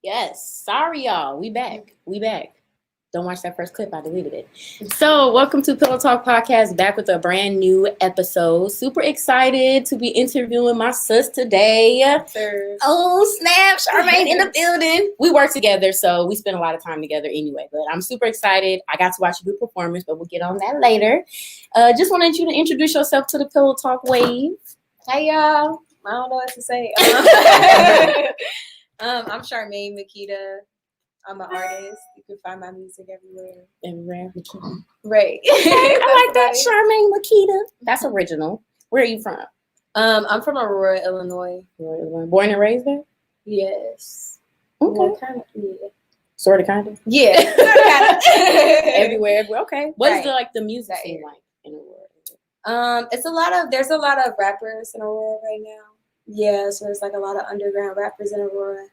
Yes. Sorry, y'all. We back. Don't watch that first clip. I deleted it. So, welcome to Pillow Talk Podcast, back with a brand new episode. Super excited to be interviewing my sis today. Sure. Oh, snap. Charmaine in the building. We work together, so we spend a lot of time together anyway. But I'm super excited. I got to watch a good performance, but we'll get on that later. Just wanted you to introduce yourself to the Pillow Talk wave. Hey, y'all. I don't know what to say. I'm Charmaine Makeda. I'm an artist. You can find my music everywhere. Makeda. Right. I like that, Charmaine Makeda. That's original. Where are you from? I'm from Aurora, Illinois. Born and raised there? Yes. Okay. Well, kind of, yeah. Sort of, kind of? Yeah. Everywhere. Okay. What is the music scene like in Aurora? There's a lot of rappers in Aurora right now. Yeah, so there's like a lot of underground rappers in Aurora.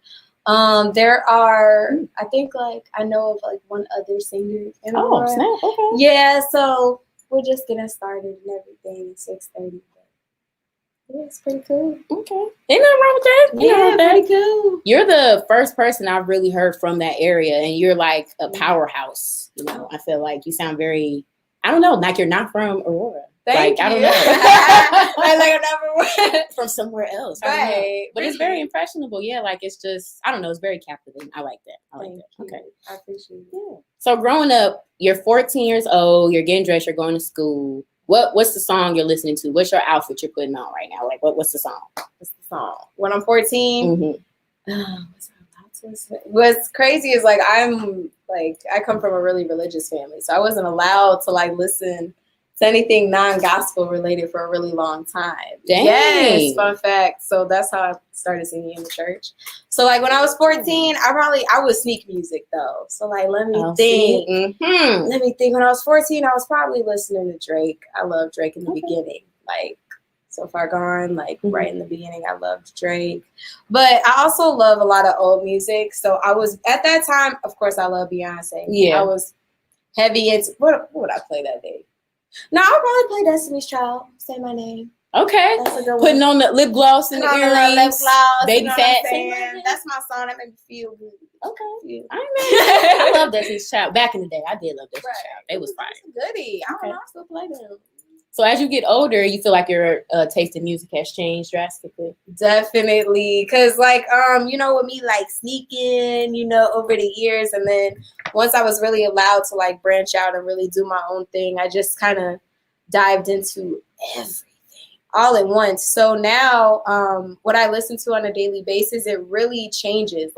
There are, I think, I know of one other singer in Aurora. Oh, snap. Okay. Yeah, so we're just getting started and everything. 6:30. Yeah, it's pretty cool. Okay. Ain't nothing wrong with that. Yeah, pretty cool. You're the first person I've really heard from that area, and you're like a powerhouse. I feel like you sound very, I don't know, like you're not from Aurora. Thank you. I don't know. I never went from somewhere else. Right. But it's very impressionable. Yeah, it's just, I don't know, it's very captivating. I like that. Okay. I appreciate it. Yeah. So growing up, you're 14 years old, you're getting dressed, you're going to school. What's the song you're listening to? What's your outfit you're putting on right now? What's the song? What's the song? When I'm 14, what's crazy is I come from a really religious family, so I wasn't allowed to listen to anything non-gospel related for a really long time. Dang. Yes, fun fact. So that's how I started singing in the church. So when I was 14, I would sneak music though. So let me think. Let me think. When I was 14, I was probably listening to Drake. I loved Drake in the beginning. So Far Gone, right in the beginning, I loved Drake. But I also love a lot of old music. So I was, at that time, of course, I love Beyonce. Yeah. I was heavy into, what would I play that day? No, I'll probably play Destiny's Child. Say My Name. Okay. That's a good one. Putting on the lip gloss and the earrings. Lip gloss, Baby fat. That's my song. That made me feel good. Okay. Yeah. I love Destiny's Child. Back in the day, I did love Destiny's Child. They was fire. Goodie. I don't know. I still play them. So as you get older, you feel like your taste in music has changed drastically? Definitely. Because, with me, sneaking, over the years. And then once I was really allowed to, branch out and really do my own thing, I just kind of dived into everything all at once. So now what I listen to on a daily basis, it really changes.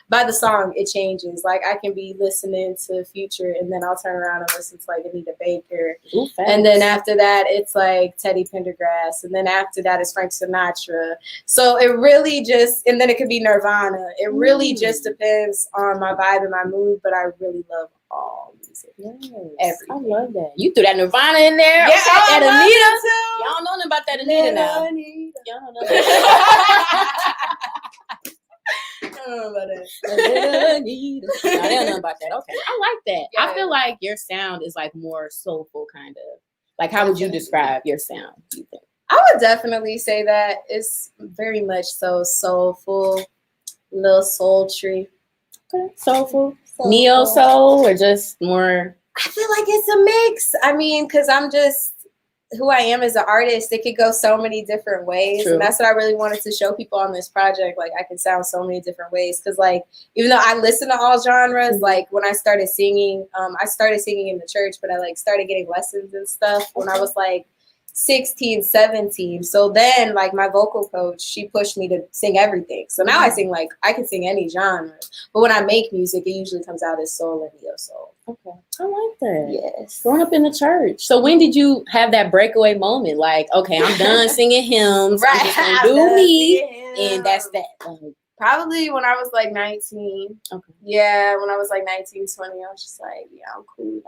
By the song, it changes. I can be listening to Future and then I'll turn around and listen to Anita Baker. Ooh, and then after that, it's Teddy Pendergrass. And then after that, it's Frank Sinatra. So it really just, and then it could be Nirvana. It really just depends on my vibe and my mood, but I really love all music. Yes. I love that. You threw that Nirvana in there. Yeah, okay. That Anita. Y'all don't know nothing about that Anita now. Y'all don't know about that. Anita. No, they don't know about that. Okay. I like that. Yeah. I feel like your sound is more soulful kind of. How would you describe your sound, do you think? I would definitely say that it's very much so soulful, a little sultry. Okay. Soulful. Neo soul or just more? I feel like it's a mix. I mean, because I'm just who I am as an artist. It could go so many different ways. True. And that's what I really wanted to show people on this project. I can sound so many different ways. Because even though I listen to all genres, when I started singing in the church, but I started getting lessons and stuff when I was 16, 17. So then my vocal coach, she pushed me to sing everything. So now I sing I can sing any genre. But when I make music, it usually comes out as soul and neo soul. Okay. I like that. Yes. Growing up in the church. So when did you have that breakaway moment? Okay, I'm done singing hymns. Right. I'm just gonna do me. And that's that. Probably when I was 19. Okay. Yeah, when I was 19, 20, I was just yeah, I'm cool.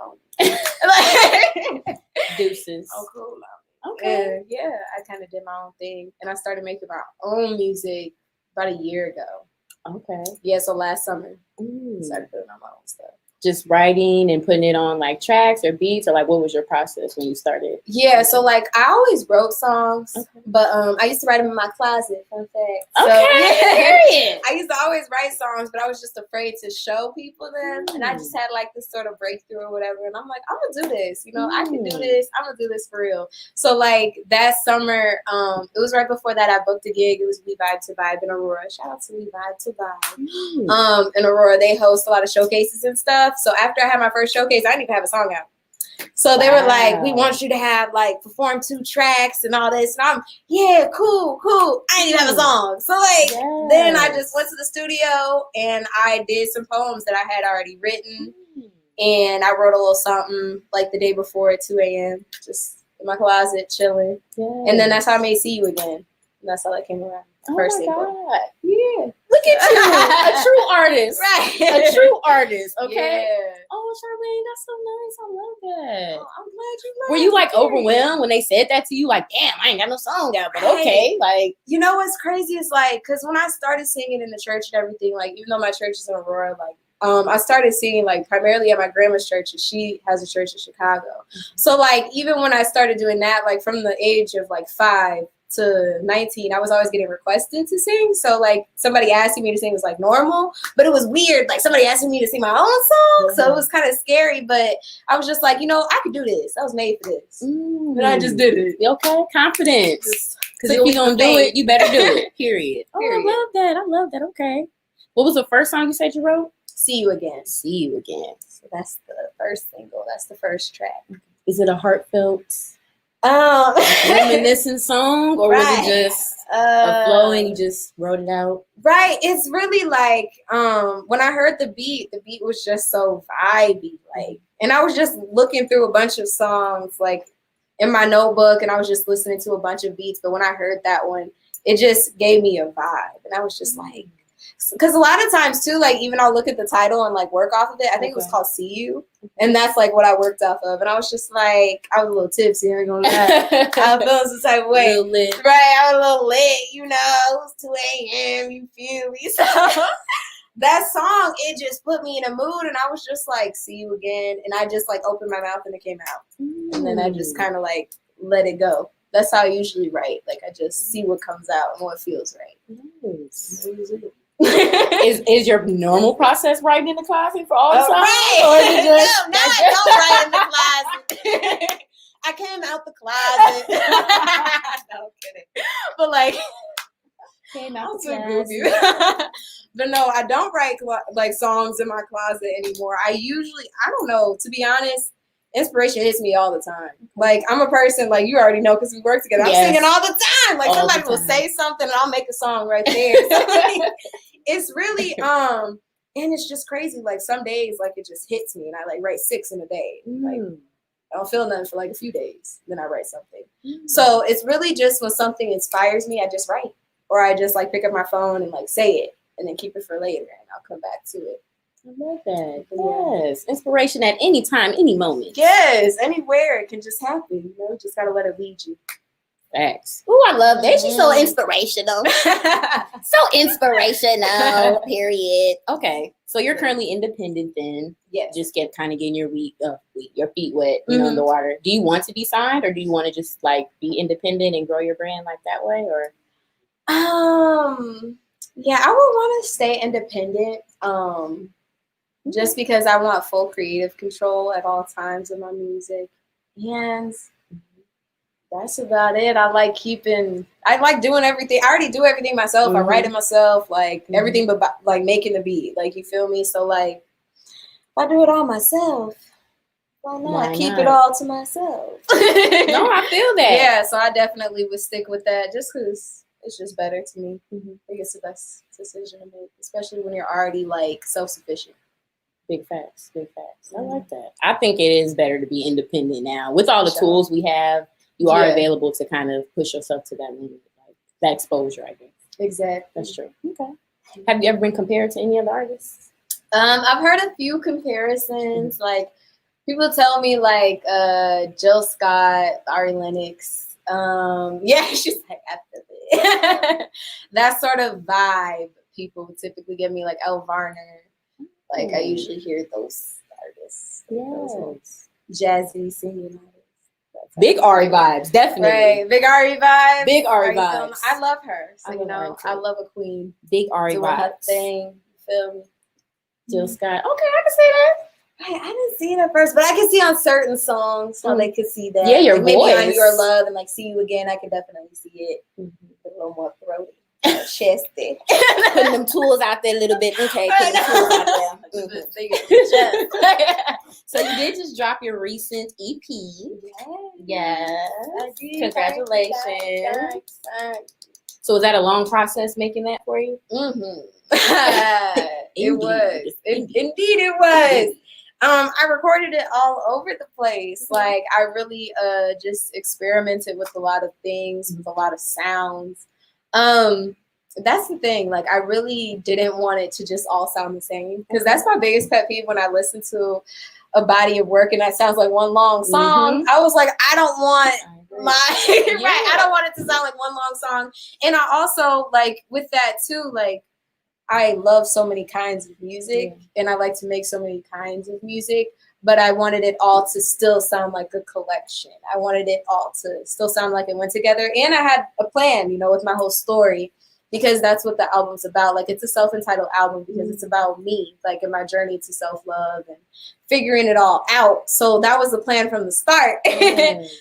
Deuces. I'm cool now. Okay. And I kind of did my own thing. And I started making my own music about a year ago. Okay. Yeah, so last summer, I started putting on my own stuff. Just writing and putting it on tracks or beats, or what was your process when you started? Yeah, so I always wrote songs, but I used to write them in my closet. Fun fact. Okay, I used to always always write songs, but I was just afraid to show people them. And I just had like this sort of breakthrough or whatever. And I'm like, I'm gonna do this. You know, I can do this. I'm gonna do this for real. So like that summer, it was right before that I booked a gig. It was We Vibe to Vibe in Aurora. Shout out to We Vibe to Vibe. In Aurora, they host a lot of showcases and stuff. So after I had my first showcase, I didn't even have a song out. So they were like, we want you to have like perform 2 tracks and all this. And I'm, yeah, cool. I didn't even have a song. So like, then I just went to the studio and I did some poems that I had already written. And I wrote a little something like the day before at 2 a.m. just in my closet chilling. And then that's how I made See You Again. And that's how that came around. First single. God. Yeah. Look at you. A true artist. Right. A true artist. Okay. Yeah. Oh, Charmaine, that's so nice. I love that. Oh, I'm glad you like Were you like overwhelmed when they said that to you? Like, damn, I ain't got no song out, but okay. Like, you know what's crazy is like, because when I started singing in the church and everything, like, even though my church is in Aurora, like, I started singing like primarily at my grandma's church, and she has a church in Chicago. So like, even when I started doing that, like from the age of like 5 to 19, I was always getting requested to sing. So like somebody asking me to sing was like normal, but it was weird. Like somebody asking me to sing my own song. So it was kind of scary, but I was just like, you know, I could do this. I was made for this. And I just did it. Okay. Confidence. Because if you're going to do it, you better do it. Period. Oh, I love that. I love that. Okay. What was the first song you said you wrote? See You Again. See You Again. So that's the first single. That's the first track. Is it a heartfelt reminiscent song, or was it just a flow and you just wrote it out? Right. It's really like when I heard the beat was just so vibey, like, and I was just looking through a bunch of songs like in my notebook, and I was just listening to a bunch of beats. But when I heard that one, it just gave me a vibe, and I was just like, because a lot of times too, like even I'll look at the title and like work off of it. I think it was called See You, and that's like what I worked off of. And I was just like, I was a little tipsy. I ain't gonna lie. I was feeling some type of way. Right, I was a little lit. You know, it was 2 a.m. You feel me? So that song, it just put me in a mood, and I was just like, See You Again, and I just like opened my mouth and it came out, and then I just kind of like let it go. That's how I usually write. Like I just see what comes out and what feels right. Nice. is your normal process writing in the closet for all the time? Right. Or is it just, no, I don't write in the closet. I came out the closet. No, I'm kidding. But like, came out the closet. But no, I don't write like songs in my closet anymore. I don't know, to be honest, inspiration hits me all the time. Like I'm a person, like you already know because we work together. I'm singing all the time. Like somebody will say something and I'll make a song right there. So, like, it's really and it's just crazy. Like some days, like it just hits me and I like write 6 in a day. Like I don't feel nothing for like a few days. Then I write something. So it's really just when something inspires me, I just write. Or I just like pick up my phone and like say it and then keep it for later and I'll come back to it. I love that. Yes. Inspiration at any time, any moment. Yes. Anywhere. It can just happen. You know, just gotta let it lead you. Facts. Oh, I love that. She's so inspirational. So inspirational. Period. Okay. So you're currently independent then. Yes. Just getting your feet wet, you know, in the water. Do you want to be signed, or do you want to just like be independent and grow your brand like that way? Or yeah, I would want to stay independent. Just because I want full creative control at all times of my music. And that's about it. I like doing everything. I already do everything myself. I write it myself, like everything but like making the beat. Like, you feel me? So like if I do it all myself, why not keep it all to myself? No, I feel that. Yeah, so I definitely would stick with that just because it's just better to me. I think it's the best decision to make, especially when you're already like self-sufficient. Big facts. I like that. I think it is better to be independent now. With all the tools we have, you are available to kind of push yourself to that limit, like that exposure, I guess. Exactly. That's true. Okay. Have you ever been compared to any other artists? I've heard a few comparisons. Like people tell me like Jill Scott, Ari Lennox. Yeah, she's like after it. That sort of vibe people typically give me, like Elle Varner. Like I usually hear those artists. Yes. Jazzy singing artists. That Big Ari vibes, definitely. Right, big Ari vibes. Big Ari you feel me? vibes. I love her. So, I I love a queen. Big Ari doing vibes. her thing. You feel me? Jill Scott. Okay, I can see that. I didn't see it at first, but I can see on certain songs how they could see that. Yeah, your maybe voice. on Your Love and like See You Again, I could definitely see it. A little more throaty. Chesty. Putting them tools out there a little bit. Okay, putting them tools out there. So you did just drop your recent EP. Yes. I did. Congratulations. So was that a long process making that for you? It was. Indeed it was. I recorded it all over the place. Like I really just experimented with a lot of things, with a lot of sounds. That's the thing. Like I really didn't want it to just all sound the same, because that's my biggest pet peeve when I listen to a body of work and that sounds like one long song. I was like, I don't want I don't want it to sound like one long song. And I also like with that too, like I love so many kinds of music and I like to make so many kinds of music, but I wanted it all to still sound like a collection. I wanted it all to still sound like it went together. And I had a plan, with my whole story, because that's what the album's about. Like it's a self-entitled album because it's about me, like in my journey to self-love and figuring it all out. So that was the plan from the start.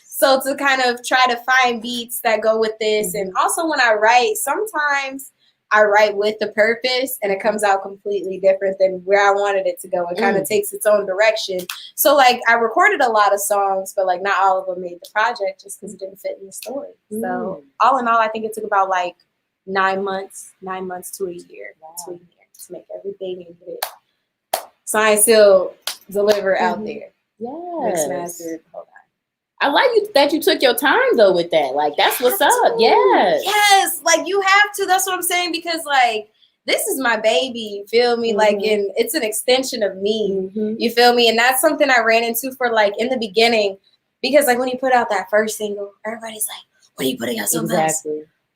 So to kind of try to find beats that go with this. And also when I write, sometimes I write with the purpose and it comes out completely different than where I wanted it to go. It kind of takes its own direction. So like I recorded a lot of songs, but like not all of them made the project just because it didn't fit in the story. So all in all, I think it took about like 9 months to a year, to make everything and get it signed, sealed, deliver out there. Mixed, mastered, hold on. I like that you took your time though with that. Like that's what's up. Yes, like you have to. That's what I'm saying, because like this is my baby. You feel me? Like, and it's an extension of me. You feel me? And that's something I ran into for like in the beginning, because like when you put out that first single, everybody's like, "What are you putting out something else?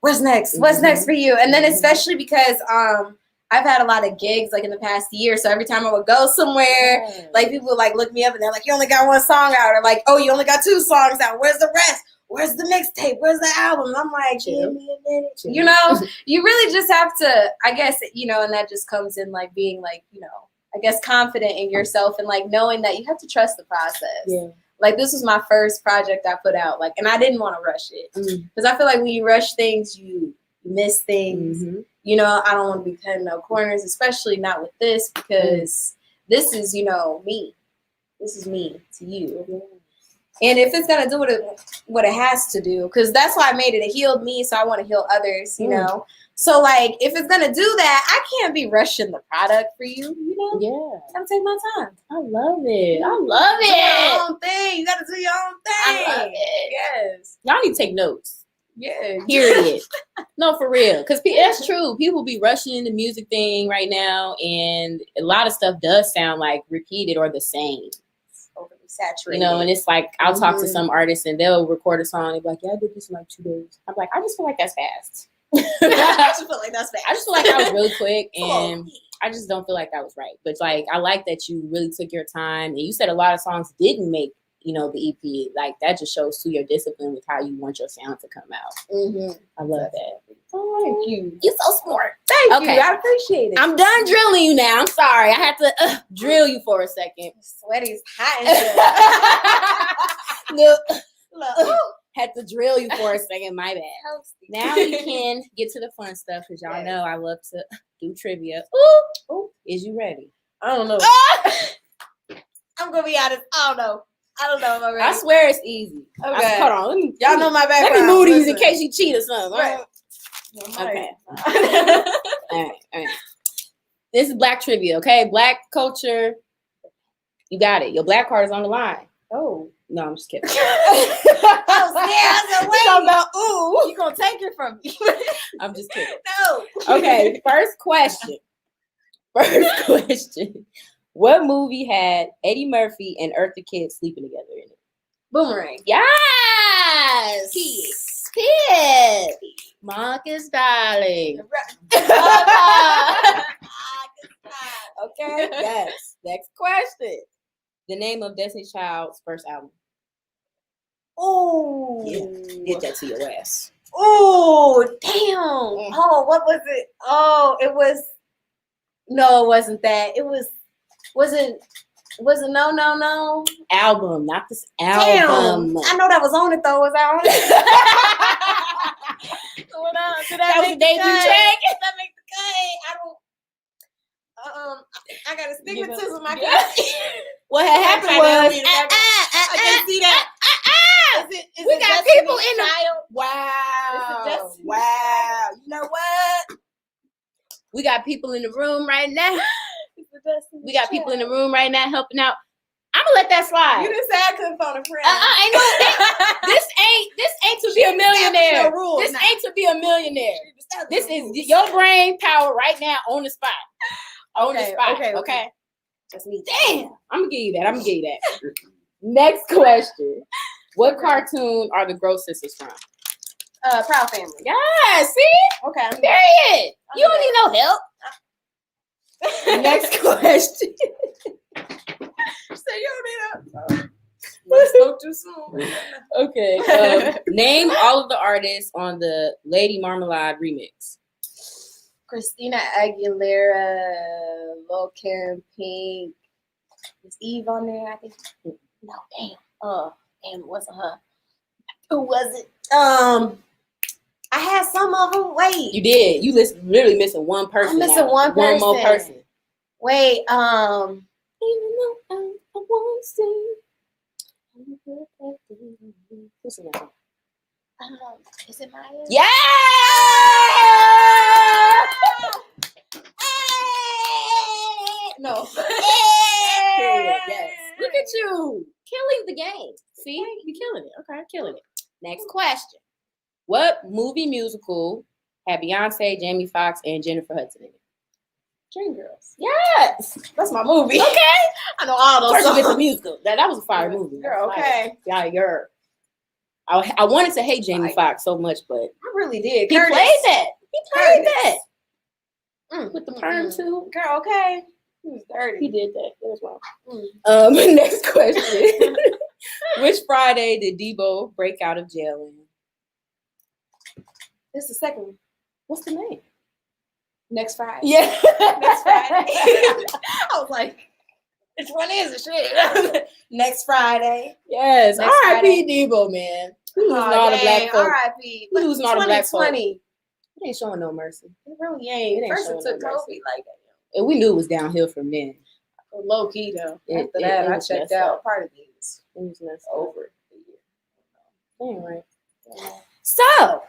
What's next? What's next for you?" And then especially because I've had a lot of gigs like in the past year. So every time I would go somewhere, like people would like look me up and they're like, "You only got one song out," or like, "Oh, you only got 2 songs out. Where's the rest? Where's the mixtape? Where's the album?" And I'm like, "Give me a minute." You really just have to, I guess, and that just comes in like being like, I guess confident in yourself and like knowing that you have to trust the process. Like this was my first project I put out, like, and I didn't want to rush it because I feel like when you rush things, you miss things. I don't want to be cutting no corners, especially not with this, because this is, me. This is me to you. And if it's gonna do what it has to do, because that's why I made it. It healed me, so I want to heal others. So like, if it's gonna do that, I can't be rushing the product for you. I gotta take my time. I love it. I love it. Do your own thing. You gotta do your own thing. I love it. Yes. Y'all need to take notes. Yeah. Period. No, for real. Because that's true. People be rushing the music thing right now, and a lot of stuff does sound like repeated or the same. Overly saturated. And it's like I'll talk to some artists and they'll record a song and be like, "Yeah, I did this in like 2 days." I'm like, I just feel like that's fast. I just feel like that was really quick, and I just don't feel like that was right. But like, I like that you really took your time, and you said a lot of songs didn't make the EP. Like that just shows to your discipline with how you want your sound to come out. I love that. Oh, thank you. You're so smart. Thank you. I appreciate it. I'm done drilling you now. I'm sorry. I had to drill you for a second. Sweaty's hot. Look. Had to drill you for a second. My bad. Now we can get to the fun stuff, because y'all know I love to do trivia. Ooh. Is you ready? I don't know. I'm gonna be honest. I don't know if I'm ready. I swear it's easy. Okay. Hold on. Y'all know my background. Let me move these in case you cheat or something. Right. Okay. All right. This is Black trivia, okay? Black culture. You got it. Your black card is on the line. Oh. No, I'm just kidding. I was wait. About, ooh. You gonna take it from me. I'm just kidding. No. Okay, first question. What movie had Eddie Murphy and Eartha Kitt sleeping together in it? Boomerang. Yes. Kid. Marcus, darling. Okay. Yes. Next question. The name of Destiny's Child's first album. Oh, Get that to your ass. Oh, damn. Oh, what was it? Oh, it was. No, it wasn't that. It was it no. Album, not this album. Damn. I know that was on it though. Was that on it? Did That was the debut track. Did that make the cut? I don't. I got astigmatism. I can't. What had happened was. I can see that. We got people in the. Wow. Wow. You know what? We got people in the room right now. We got people in the room right now helping out. I'm gonna let that slide. You didn't say I couldn't phone a friend. Ain't no. This ain't to be a millionaire. This ain't to be a millionaire. This is your brain power right now on the spot. On the spot. Okay. That's me. Damn. I'm gonna give you that. Next question. What cartoon are the Gross Sisters from? Proud Family. Yeah, see? Okay. Period. You don't need no help. Next question. So you don't need help. Spoke too soon. Okay. Name all of the artists on the Lady Marmalade remix. Christina Aguilera, Lil Kim, Pink. Is Eve on there? I think. No, damn. Damn, it wasn't her. Who was it? I had some of them. Wait. You did. You literally missing one person. I'm missing one person. One more person. Wait. Even though I won't sing. Listen now. Is it Maya? Yeah! No. Yes. Look at you. Killing the game. See? You're killing it. Okay, killing it. Next question. What movie musical had Beyonce, Jamie Foxx, and Jennifer Hudson in it? Dreamgirls. Yes. That's my movie. Okay. I know all those songs. First, the musical. That was a fire movie. Girl, okay. Yeah, you're. I wanted to hate Jamie Foxx so much, but I really did. He played that. With the perm too. Girl, okay. He was dirty. He did that. That was wrong. Next question. Which Friday did Debo break out of jail in? This is the second one. What's the name? Next Friday. Yeah. Next Friday. I was like, which one is it? Shit. Next Friday. Yes. R.I.P. Debo, man. He losing all the black folk. R.I.P. He losing all the black folk. 2020. It ain't showing no mercy. It really ain't. First it took COVID like that. And we knew it was downhill from then. Low key though. After that, I checked out. Part of these. It was messed over. Anyway. Yeah. So,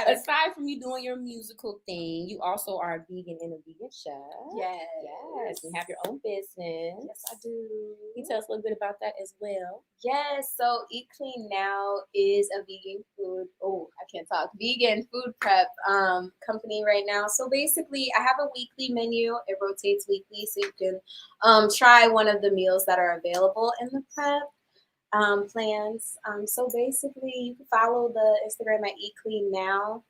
aside from you doing your musical thing, you also are a vegan and a vegan chef. Yes. You have your own business. Yes, I do. Can you tell us a little bit about that as well? Yes. So Eat Clean Now is a vegan food prep company right now. So basically, I have a weekly menu. It rotates weekly, so you can try one of the meals that are available in the prep plans. So basically, you can follow the Instagram at Eat Clean Now.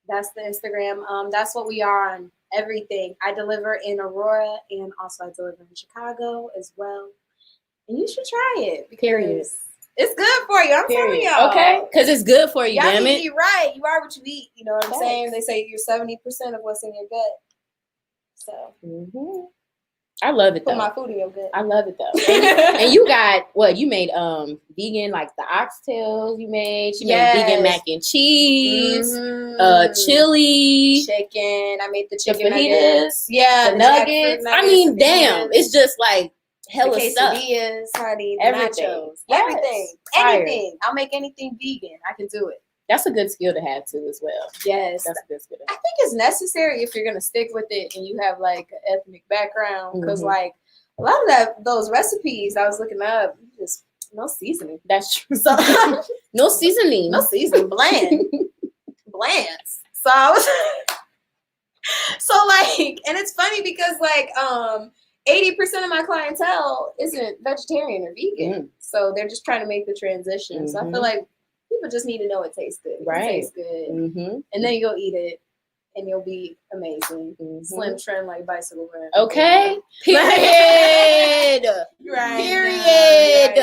That's the Instagram. That's what we are on everything. I deliver in Aurora and also I deliver in Chicago as well. And you should try it because it's good for you. I'm telling y'all. Okay, because it's good for you. Y'all damn it. You're right. You are what you eat. You know what I'm saying? They say you're 70% of what's in your gut. So. I love it though. Put my food in your gut. I love it though. And you got what? You made vegan like the oxtails. You made. She made vegan mac and cheese. Chili, chicken. I made the chicken fajitas. Yeah, the nuggets. I mean, damn, it's just like hella stuff. Quesadillas, honey, everything. Nachos, everything, anything. I'll make anything vegan. I can do it. That's a good skill to have too, as well. Yes, that's a good skill. I think it's necessary if you're gonna stick with it and you have like an ethnic background, because like a lot of those recipes I was looking up, just no seasoning. That's true. So no seasoning, bland. So I was and it's funny because 80% of my clientele isn't vegetarian or vegan, so they're just trying to make the transition. So I feel like people just need to know it tastes good. Right. It tastes good. And then you'll eat it and you'll be amazing. Slim trim like bicycle run. Okay. Period. Right. Period.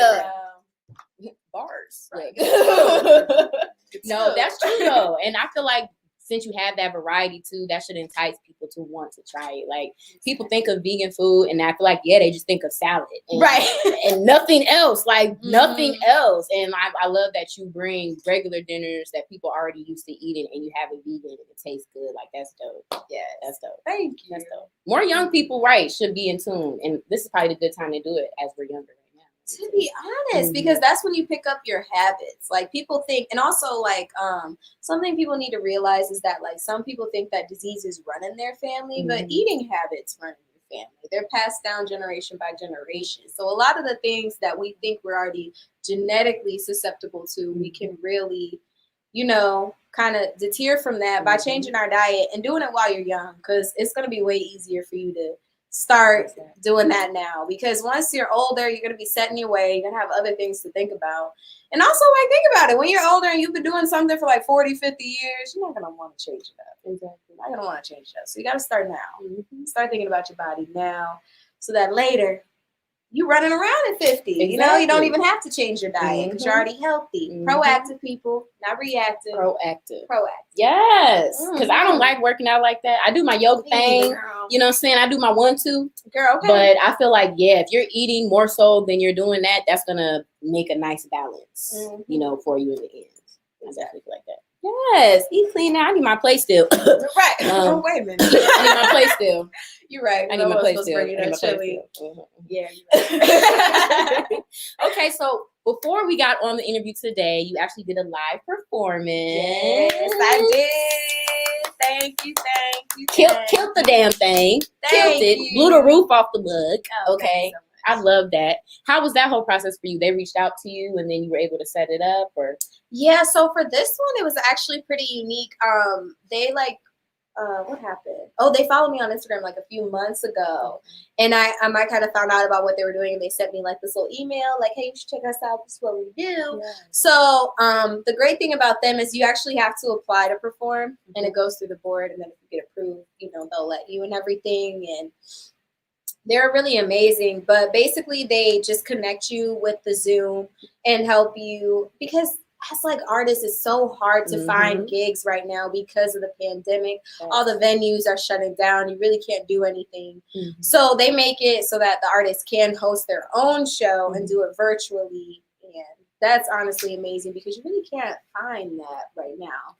bars. Like, It's no, good. that's true though. And I feel like since you have that variety too, that should entice people to want to try it. Like people think of vegan food and I feel like, yeah, they just think of salad. And, right. And nothing else, like nothing else. And I love that you bring regular dinners that people are already used to eating and you have it vegan and it tastes good. Like that's dope. Yeah, that's dope. Thank you. That's dope. More young people, right, should be in tune. And this is probably the good time to do it as we're younger. To be honest, because that's when you pick up your habits. Like people think, and also like something people need to realize is that like some people think that diseases run in their family, but eating habits run in your family. They're passed down generation by generation. So a lot of the things that we think we're already genetically susceptible to, we can really, you know, kind of deter from that by changing our diet and doing it while you're young, because it's going to be way easier for you to start doing that now, because once you're older, you're going to be set in your way. You're going to have other things to think about. And also, like, think about it. When you're older and you've been doing something for like 40, 50 years, you're not going to want to change it up. Exactly. You're not going to want to change it up. So you got to start now. Start thinking about your body now so that later you running around at 50. Exactly. You know, you don't even have to change your diet because you're already healthy. Proactive people, not reactive. Proactive. Yes. Because I don't like working out like that. I do my yoga thing. You know what I'm saying? I do my 1-2. Girl, okay. But I feel like, yeah, if you're eating more so than you're doing that, that's going to make a nice balance, you know, for you in the end. I definitely feel like that. Yes, eat clean now. I need my plate still. Right. Wait a minute. I need my plate still. You're right. I need my plate still. Yeah, you're right. Okay, so before we got on the interview today, you actually did a live performance. Yes, I did. Thank you. Killed the damn thing. Killed it. Blew the roof off the mug. Oh, okay. I love that. How was that whole process for you? They reached out to you and then you were able to set it up, or? Yeah, so for this one, it was actually pretty unique. They like, what happened? Oh, they followed me on Instagram like a few months ago, and I kind of found out about what they were doing, and they sent me like this little email, like, "Hey, you should check us out. This is what we do." Yeah. So, the great thing about them is you actually have to apply to perform, and it goes through the board, and then if you get approved, you know, they'll let you and everything, and they're really amazing. But basically, they just connect you with the Zoom and help you, because as like artists, it's so hard to find gigs right now because of the pandemic. Yes. All the venues are shutting down. You really can't do anything. So they make it so that the artists can host their own show and do it virtually. And that's honestly amazing because you really can't find that right now.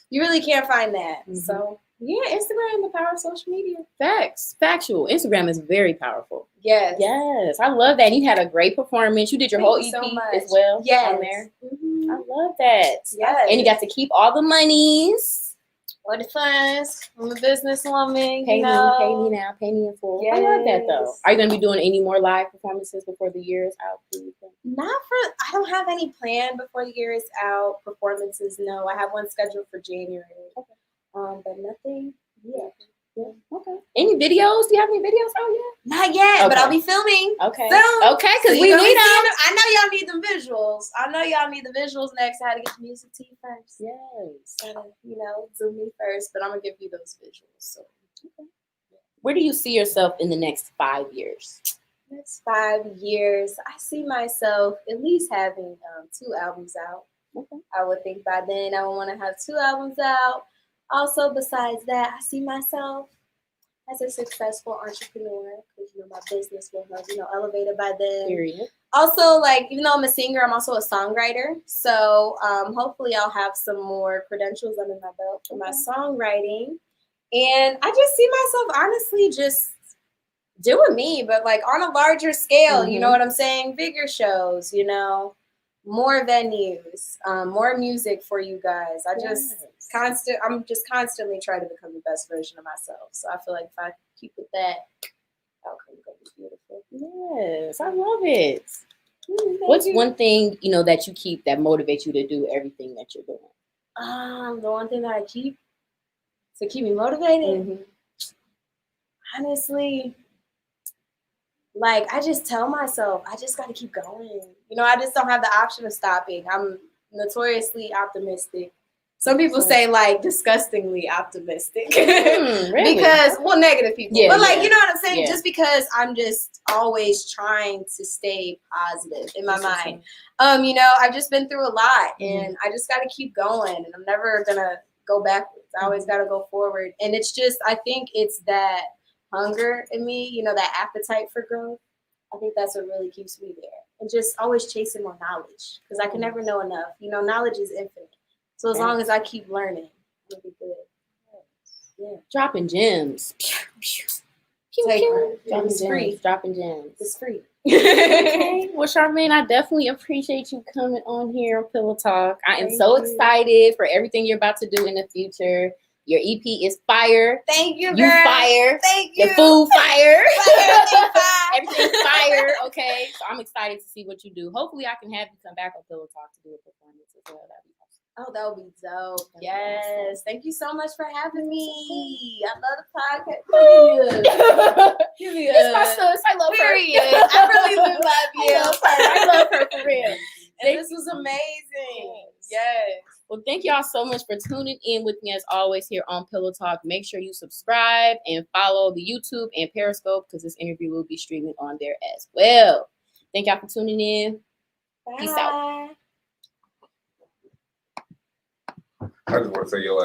You really can't find that. So yeah, Instagram, the power of social media. Factual. Instagram is very powerful. Yes. I love that. And you had a great performance. You did your whole EP so as well. Yes. On there. I love that. Yes. And you got to keep all the monies. All the funds. I'm a businesswoman. Pay me in full. Yes. I love that though. Are you going to be doing any more live performances before the year is out? I don't have any planned before the year is out. Performances, no. I have one scheduled for January. Okay. But nothing yet. Yeah. Okay. Any videos? Do you have any videos out yet? Not yet, but I'll be filming. Okay. Soon. Okay, because we need them. I know y'all need the visuals. Next. I had to get the music to you first. Yes. Gotta, Zoom me first, but I'm gonna give you those visuals. So. Okay. Where do you see yourself in the next 5 years? Next 5 years, I see myself at least having 2 albums out. Okay. I would think by then I would want to have 2 albums out. Also, besides that, I see myself as a successful entrepreneur because, my business will have, elevated by then. Period. Also, like, even though I'm a singer, I'm also a songwriter. So, hopefully I'll have some more credentials under my belt for my songwriting. And I just see myself, honestly, just doing me, but, like, on a larger scale, you know what I'm saying? Bigger shows, more venues, more music for you guys. I'm just constantly trying to become the best version of myself. So I feel like if I keep with that, outcome is going to be beautiful. Yes, I love it. What's one thing, that you keep that motivates you to do everything that you're doing? The one thing that I keep to keep me motivated, honestly, like, I just tell myself, I just got to keep going. I just don't have the option of stopping. I'm notoriously optimistic. Some people say like disgustingly optimistic. Really? Because, well, negative people. Yeah, but like, yeah. you know what I'm saying? Yeah. Just because I'm just always trying to stay positive in my mind. You know, I've just been through a lot and I just got to keep going and I'm never going to go backwards. I always got to go forward. And it's just, I think it's that hunger in me, you know, that appetite for growth. I think that's what really keeps me there. And just always chasing more knowledge because I can never know enough. You know, knowledge is infinite. So as long as I keep learning, it'll be good. Yeah. Dropping gems. Dropping gems. It's free. Okay. Well, Charmaine, I definitely appreciate you coming on here on Pillow Talk. I am so excited for everything you're about to do in the future. Your EP is fire. Thank you, girl. You fire. Thank you. The food fire. Fire. Everything's fire. Okay. So I'm excited to see what you do. Hopefully I can have you come back on Pillow Talk to do a performance as well. That'd be awesome. Oh, that would be dope. Yes. Thank you so much for having me. I love the podcast. Give me It's my sis. I love her. I really do love you. I love her for real. And this was amazing. Yes. Well, thank y'all so much for tuning in with me as always here on Pillow Talk. Make sure you subscribe and follow the YouTube and Periscope because this interview will be streaming on there as well. Thank y'all for tuning in. Bye. Peace out. I just want to say your ass